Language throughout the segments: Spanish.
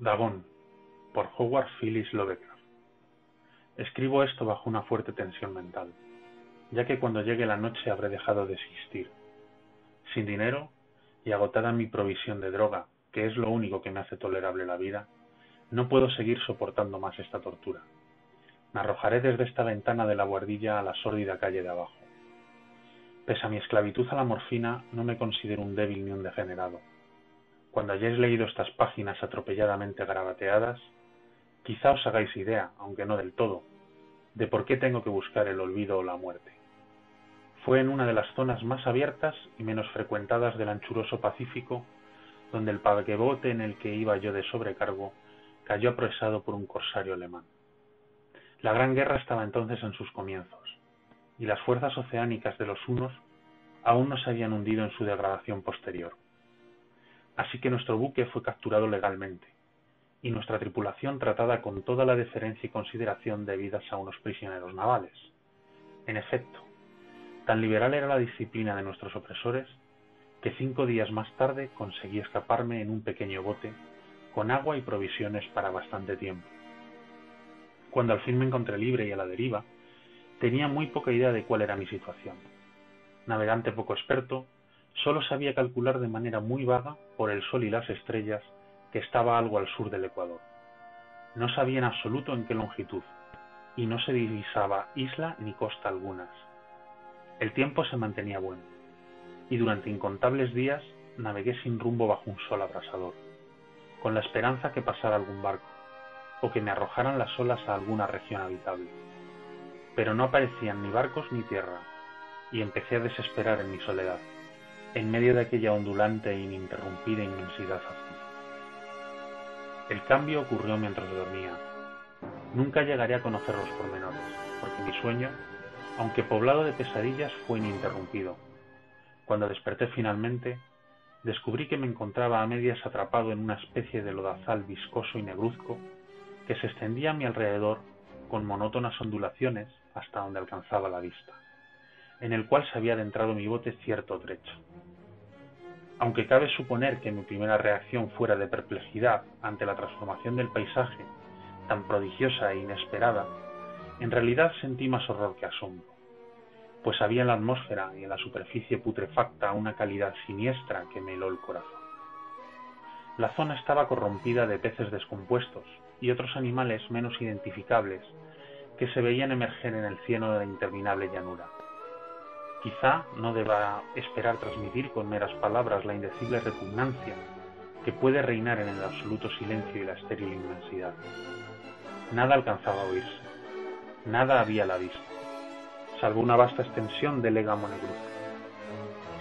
Dagón, por Howard Phillips Lovecraft. Escribo esto bajo una fuerte tensión mental, ya que cuando llegue la noche habré dejado de existir. Sin dinero y agotada mi provisión de droga, que es lo único que me hace tolerable la vida, no puedo seguir soportando más esta tortura. Me arrojaré desde esta ventana de la buhardilla a la sórdida calle de abajo. Pese a mi esclavitud a la morfina, no me considero un débil ni un degenerado. Cuando hayáis leído estas páginas atropelladamente garabateadas, quizá os hagáis idea, aunque no del todo, de por qué tengo que buscar el olvido o la muerte. Fue en una de las zonas más abiertas y menos frecuentadas del anchuroso Pacífico, donde el paquebote en el que iba yo de sobrecargo cayó apresado por un corsario alemán. La Gran Guerra estaba entonces en sus comienzos, y las fuerzas oceánicas de los hunos aún no se habían hundido en su degradación posterior. Así que nuestro buque fue capturado legalmente, y nuestra tripulación tratada con toda la deferencia y consideración debidas a unos prisioneros navales. En efecto, tan liberal era la disciplina de nuestros opresores, que 5 días más tarde conseguí escaparme en un pequeño bote, con agua y provisiones para bastante tiempo. Cuando al fin me encontré libre y a la deriva, tenía muy poca idea de cuál era mi situación. Navegante poco experto, solo sabía calcular de manera muy vaga, por el sol y las estrellas, que estaba algo al sur del Ecuador. No sabía en absoluto en qué longitud, y no se divisaba isla ni costa algunas. El tiempo se mantenía bueno, y durante incontables días navegué sin rumbo bajo un sol abrasador, con la esperanza que pasara algún barco, o que me arrojaran las olas a alguna región habitable. Pero no aparecían ni barcos ni tierra, y empecé a desesperar en mi soledad, en medio de aquella ondulante e ininterrumpida inmensidad azul. El cambio ocurrió mientras dormía. Nunca llegaré a conocer los pormenores, porque mi sueño, aunque poblado de pesadillas, fue ininterrumpido. Cuando desperté finalmente, descubrí que me encontraba a medias atrapado en una especie de lodazal viscoso y negruzco que se extendía a mi alrededor con monótonas ondulaciones hasta donde alcanzaba la vista, en el cual se había adentrado mi bote cierto trecho. Aunque cabe suponer que mi primera reacción fuera de perplejidad ante la transformación del paisaje, tan prodigiosa e inesperada, en realidad sentí más horror que asombro, pues había en la atmósfera y en la superficie putrefacta una calidad siniestra que me heló el corazón. La zona estaba corrompida de peces descompuestos y otros animales menos identificables que se veían emerger en el cielo de la interminable llanura. Quizá no deba esperar transmitir con meras palabras la indecible repugnancia que puede reinar en el absoluto silencio y la estéril inmensidad. Nada alcanzaba a oírse, nada había a la vista, salvo una vasta extensión de légamo negruzco.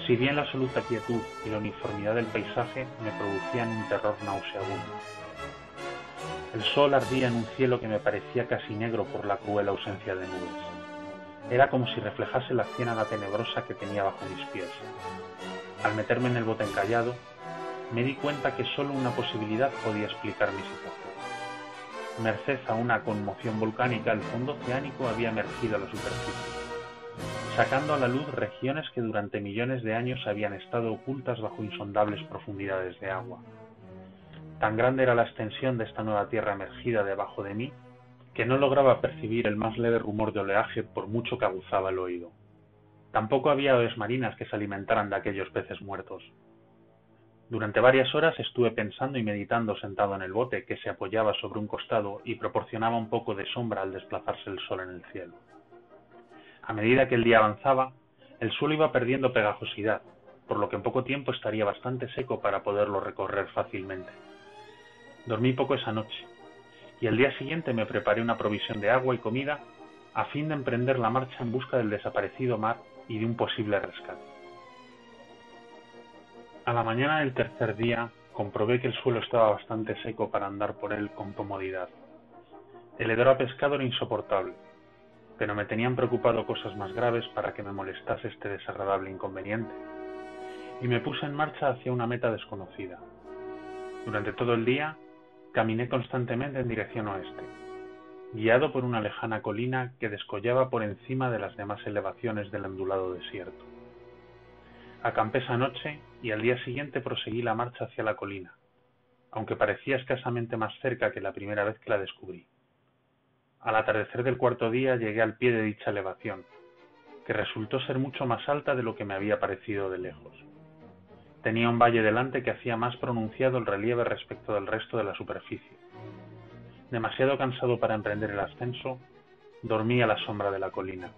Si bien la absoluta quietud y la uniformidad del paisaje me producían un terror nauseabundo. El sol ardía en un cielo que me parecía casi negro por la cruel ausencia de nubes. Era como si reflejase la ciénaga tenebrosa que tenía bajo mis pies. Al meterme en el bote encallado, me di cuenta que solo una posibilidad podía explicar mi situación. Merced a una conmoción volcánica, el fondo oceánico había emergido a la superficie, sacando a la luz regiones que durante millones de años habían estado ocultas bajo insondables profundidades de agua. Tan grande era la extensión de esta nueva tierra emergida debajo de mí, que no lograba percibir el más leve rumor de oleaje por mucho que aguzaba el oído. Tampoco había aves marinas que se alimentaran de aquellos peces muertos. Durante varias horas estuve pensando y meditando sentado en el bote, que se apoyaba sobre un costado y proporcionaba un poco de sombra al desplazarse el sol en el cielo. A medida que el día avanzaba, el suelo iba perdiendo pegajosidad, por lo que en poco tiempo estaría bastante seco para poderlo recorrer fácilmente. Dormí poco esa noche, y al día siguiente me preparé una provisión de agua y comida a fin de emprender la marcha en busca del desaparecido mar y de un posible rescate. A la mañana del tercer día comprobé que el suelo estaba bastante seco para andar por él con comodidad. El hedor a pescado era insoportable, pero me tenían preocupado cosas más graves para que me molestase este desagradable inconveniente, y me puse en marcha hacia una meta desconocida. Durante todo el día caminé constantemente en dirección oeste, guiado por una lejana colina que descollaba por encima de las demás elevaciones del ondulado desierto. Acampé esa noche y al día siguiente proseguí la marcha hacia la colina, aunque parecía escasamente más cerca que la primera vez que la descubrí. Al atardecer del cuarto día llegué al pie de dicha elevación, que resultó ser mucho más alta de lo que me había parecido de lejos. Tenía un valle delante que hacía más pronunciado el relieve respecto del resto de la superficie. Demasiado cansado para emprender el ascenso, dormí a la sombra de la colina.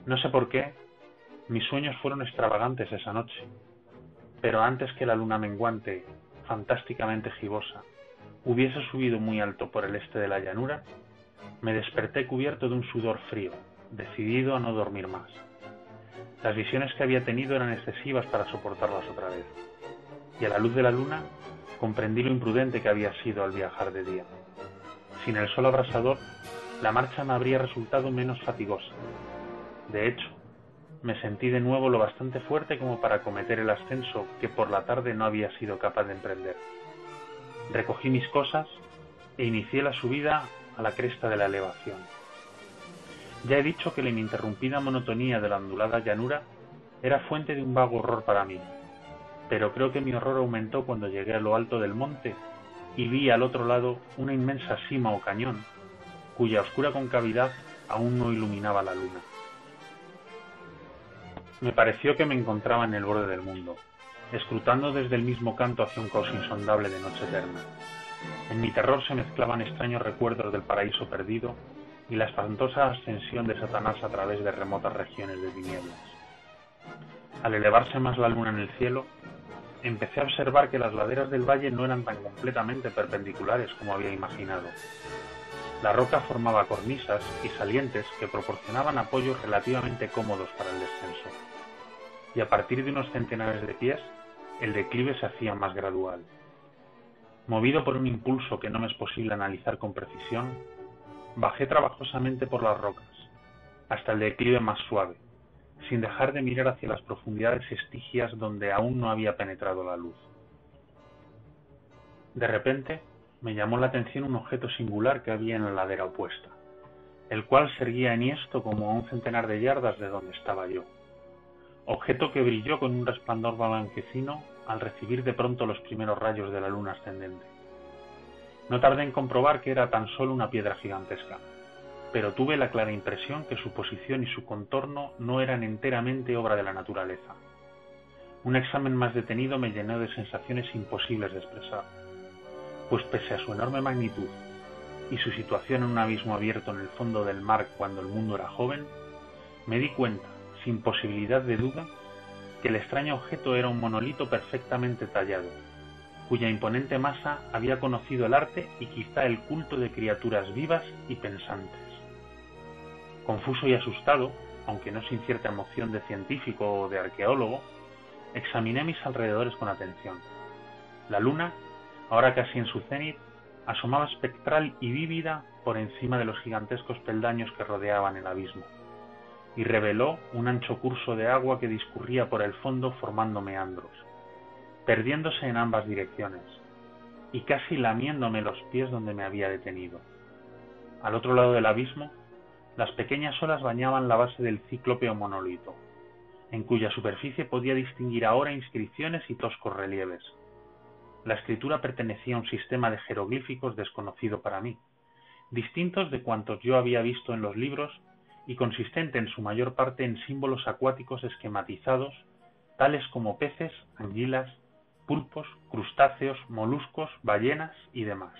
No sé por qué, mis sueños fueron extravagantes esa noche, pero antes que la luna menguante, fantásticamente gibosa, hubiese subido muy alto por el este de la llanura, me desperté cubierto de un sudor frío, decidido a no dormir más. Las visiones que había tenido eran excesivas para soportarlas otra vez, y a la luz de la luna comprendí lo imprudente que había sido al viajar de día. Sin el sol abrasador, la marcha me habría resultado menos fatigosa. De hecho, me sentí de nuevo lo bastante fuerte como para acometer el ascenso que por la tarde no había sido capaz de emprender. Recogí mis cosas e inicié la subida a la cresta de la elevación. Ya he dicho que la ininterrumpida monotonía de la ondulada llanura era fuente de un vago horror para mí, pero creo que mi horror aumentó cuando llegué a lo alto del monte y vi al otro lado una inmensa sima o cañón, cuya oscura concavidad aún no iluminaba la luna. Me pareció que me encontraba en el borde del mundo, escrutando desde el mismo canto hacia un caos insondable de noche eterna. En mi terror se mezclaban extraños recuerdos del paraíso perdido y la espantosa ascensión de Satanás a través de remotas regiones de tinieblas. Al elevarse más la luna en el cielo, empecé a observar que las laderas del valle no eran tan completamente perpendiculares como había imaginado. La roca formaba cornisas y salientes que proporcionaban apoyos relativamente cómodos para el descenso, y a partir de unos centenares de pies, el declive se hacía más gradual. Movido por un impulso que no me es posible analizar con precisión, bajé trabajosamente por las rocas, hasta el declive más suave, sin dejar de mirar hacia las profundidades estigias donde aún no había penetrado la luz. De repente, me llamó la atención un objeto singular que había en la ladera opuesta, el cual se erguía enhiesto como a un centenar de yardas de donde estaba yo. Objeto que brilló con un resplandor blanquecino al recibir de pronto los primeros rayos de la luna ascendente. No tardé en comprobar que era tan solo una piedra gigantesca, pero tuve la clara impresión que su posición y su contorno no eran enteramente obra de la naturaleza. Un examen más detenido me llenó de sensaciones imposibles de expresar, pues pese a su enorme magnitud y su situación en un abismo abierto en el fondo del mar cuando el mundo era joven, me di cuenta, sin posibilidad de duda, que el extraño objeto era un monolito perfectamente tallado, cuya imponente masa había conocido el arte y quizá el culto de criaturas vivas y pensantes. Confuso y asustado, aunque no sin cierta emoción de científico o de arqueólogo, examiné mis alrededores con atención. La luna, ahora casi en su cenit, asomaba espectral y vívida por encima de los gigantescos peldaños que rodeaban el abismo, y reveló un ancho curso de agua que discurría por el fondo formando meandros, perdiéndose en ambas direcciones, y casi lamiéndome los pies donde me había detenido. Al otro lado del abismo, las pequeñas olas bañaban la base del cíclope monolito, en cuya superficie podía distinguir ahora inscripciones y toscos relieves. La escritura pertenecía a un sistema de jeroglíficos desconocido para mí, distintos de cuantos yo había visto en los libros y consistente en su mayor parte en símbolos acuáticos esquematizados, tales como peces, anguilas, pulpos, crustáceos, moluscos, ballenas y demás.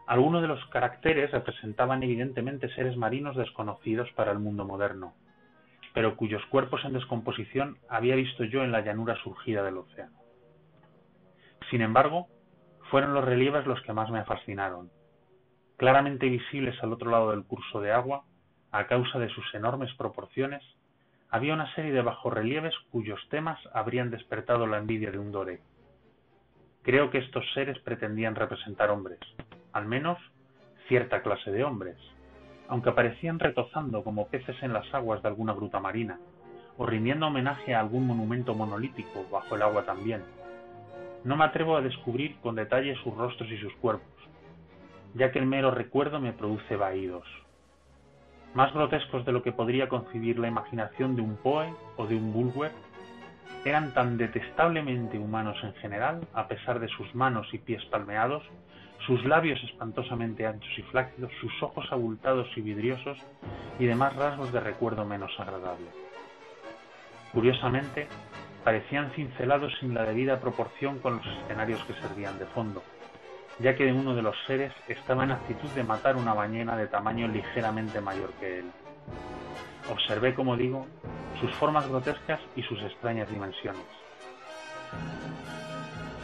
Algunos de los caracteres representaban evidentemente seres marinos desconocidos para el mundo moderno, pero cuyos cuerpos en descomposición había visto yo en la llanura surgida del océano. Sin embargo, fueron los relieves los que más me fascinaron. Claramente visibles al otro lado del curso de agua, a causa de sus enormes proporciones, había una serie de bajorrelieves cuyos temas habrían despertado la envidia de un doré. Creo que estos seres pretendían representar hombres, al menos cierta clase de hombres, aunque aparecían retozando como peces en las aguas de alguna gruta marina, o rindiendo homenaje a algún monumento monolítico bajo el agua también. No me atrevo a descubrir con detalle sus rostros y sus cuerpos, ya que el mero recuerdo me produce vaídos. Más grotescos de lo que podría concebir la imaginación de un Poe o de un Bulwer, Eran tan detestablemente humanos en general, a pesar de sus manos y pies palmeados, sus labios espantosamente anchos y flácidos, sus ojos abultados y vidriosos y demás rasgos de recuerdo menos agradable. Curiosamente, parecían cincelados sin la debida proporción con los escenarios que servían de fondo, ya que uno de los seres estaba en actitud de matar una ballena de tamaño ligeramente mayor que él. Observé, como digo, sus formas grotescas y sus extrañas dimensiones.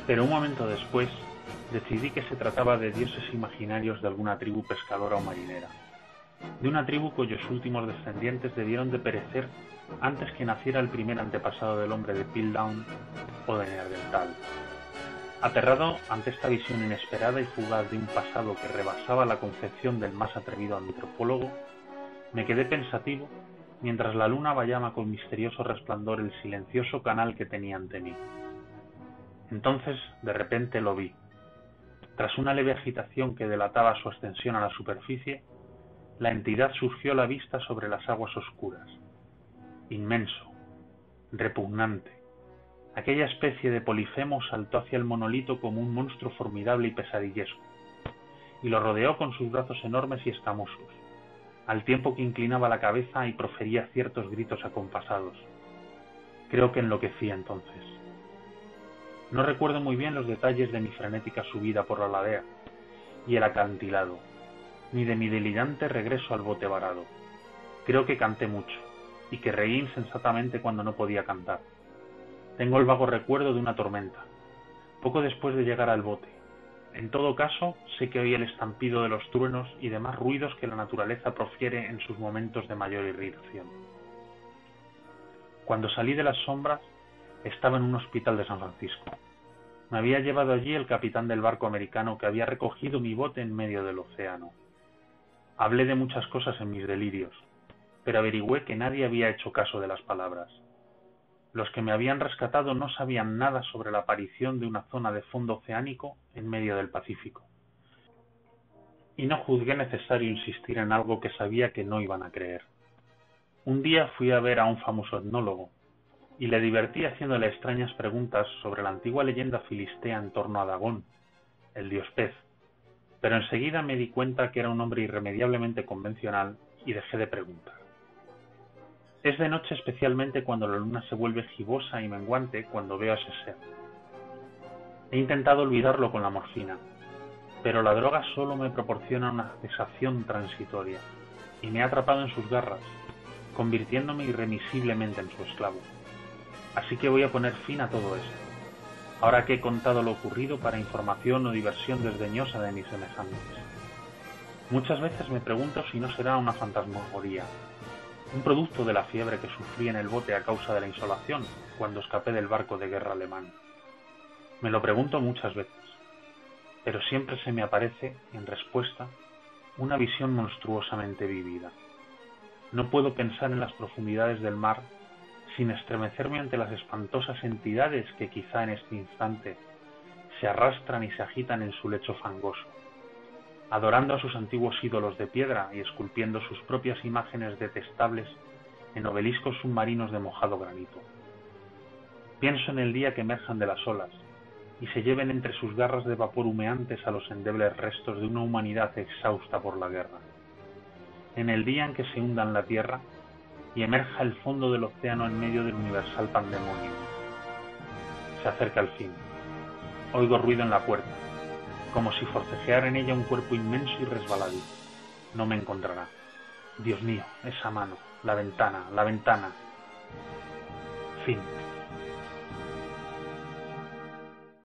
Pero un momento después, decidí que se trataba de dioses imaginarios de alguna tribu pescadora o marinera, de una tribu cuyos últimos descendientes debieron de perecer antes que naciera el primer antepasado del hombre de Piltdown o de Neandertal. Aterrado ante esta visión inesperada y fugaz de un pasado que rebasaba la concepción del más atrevido antropólogo, me quedé pensativo mientras la luna bañaba con misterioso resplandor el silencioso canal que tenía ante mí. Entonces, de repente lo vi. Tras una leve agitación que delataba su ascensión a la superficie, la entidad surgió a la vista sobre las aguas oscuras. Inmenso, repugnante. Aquella especie de Polifemo saltó hacia el monolito como un monstruo formidable y pesadillesco, y lo rodeó con sus brazos enormes y escamosos, al tiempo que inclinaba la cabeza y profería ciertos gritos acompasados. Creo que enloquecí entonces. No recuerdo muy bien los detalles de mi frenética subida por la ladera y el acantilado, ni de mi delirante regreso al bote varado. Creo que canté mucho, y que reí insensatamente cuando no podía cantar. Tengo el vago recuerdo de una tormenta, poco después de llegar al bote. En todo caso, sé que oí el estampido de los truenos y demás ruidos que la naturaleza profiere en sus momentos de mayor irritación. Cuando salí de las sombras, estaba en un hospital de San Francisco. Me había llevado allí el capitán del barco americano que había recogido mi bote en medio del océano. Hablé de muchas cosas en mis delirios, pero averigüé que nadie había hecho caso de las palabras. Los que me habían rescatado no sabían nada sobre la aparición de una zona de fondo oceánico en medio del Pacífico. Y no juzgué necesario insistir en algo que sabía que no iban a creer. Un día fui a ver a un famoso etnólogo, y le divertí haciéndole extrañas preguntas sobre la antigua leyenda filistea en torno a Dagón, el dios pez, pero enseguida me di cuenta que era un hombre irremediablemente convencional y dejé de preguntar. Es de noche especialmente cuando la luna se vuelve gibosa y menguante cuando veo a ese ser. He intentado olvidarlo con la morfina, pero la droga solo me proporciona una cesación transitoria y me ha atrapado en sus garras, convirtiéndome irremisiblemente en su esclavo. Así que voy a poner fin a todo esto, ahora que he contado lo ocurrido para información o diversión desdeñosa de mis semejantes. Muchas veces me pregunto si no será una fantasmagoría, un producto de la fiebre que sufrí en el bote a causa de la insolación cuando escapé del barco de guerra alemán. Me lo pregunto muchas veces, pero siempre se me aparece, en respuesta, una visión monstruosamente vívida. No puedo pensar en las profundidades del mar sin estremecerme ante las espantosas entidades que quizá en este instante se arrastran y se agitan en su lecho fangoso, adorando a sus antiguos ídolos de piedra y esculpiendo sus propias imágenes detestables en obeliscos submarinos de mojado granito. Pienso en el día que emerjan de las olas y se lleven entre sus garras de vapor humeantes a los endebles restos de una humanidad exhausta por la guerra. En el día en que se hunda en la tierra y emerja el fondo del océano en medio del universal pandemonio. Se acerca el fin. Oigo ruido en la puerta, como si forcejeara en ella un cuerpo inmenso y resbaladizo. No me encontrará. Dios mío, esa mano, la ventana. Fin.